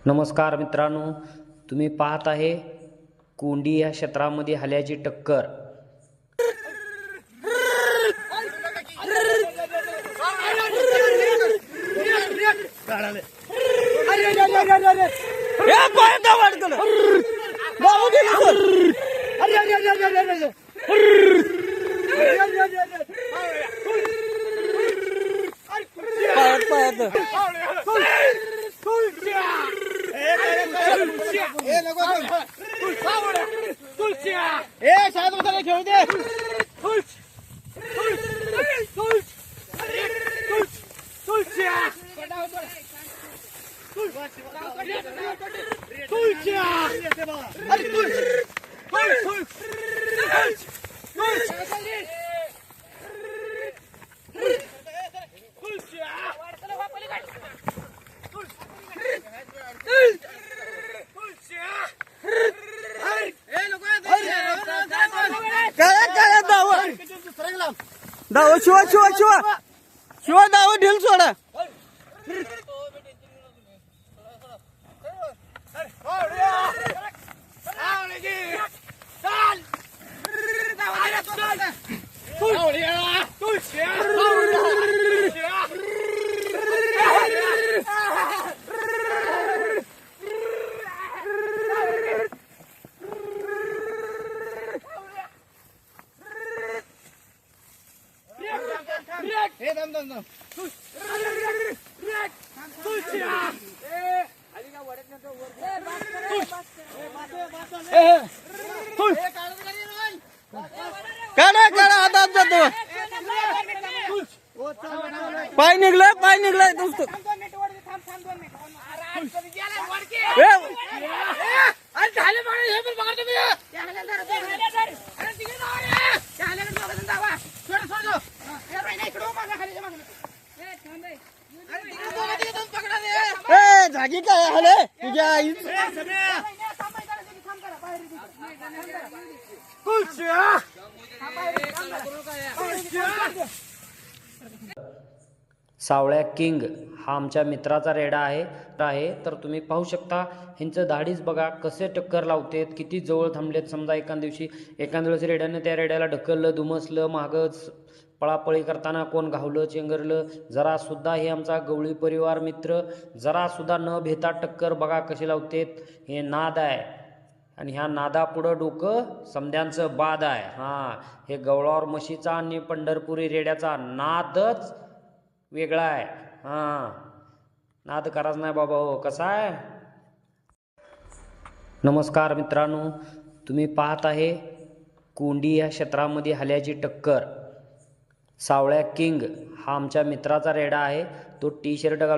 नमस्कार मित्रांनो, तुम्ही पाहत आहे कोंडी या क्षेत्रामध्ये हल्याची टक्कर। दाव शिवा दाव ढील सोडा काढा हातात जातो पाय निघलाय दोस्त जागी काय हले तुझ्या आई सावळ्या किंग हा आमच्या मित्राचा रेडा आहे तर तुम्ही पाहू शकता ह्यांचं धाडीच बघा कसे टक्कर लावतेत, किती जवळ थांबलेत। समजा एखाद्या वेळेस रेड्याने त्या रेड्याला ढकललं, दुमसलं, मागच पळापळी करताना कोण घावलं चेंगरलं, जरा सुद्धा हे आमचा गवळी परिवार मित्र जरा सुद्धा न भेता टक्कर बघा कशी लावतेत। हे नाद आहे आणि ह्या नादापुढं डोकं समद्यांचं बाद आहे। हां, हे गवळावर म्हशीचा आणि पंढरपुरी रेड्याचा नादच वेगळा आहे। हां, नाद कराच नाही बाबा हो। कसा आहे? नमस्कार मित्रांनो, तुम्ही पाहत आहे कोंडी या क्षेत्रामध्ये हल्याची टक्कर। सावळ्या किंग हा आमच्या मित्राचा रेडा आहे। तो टी-शर्ट घालून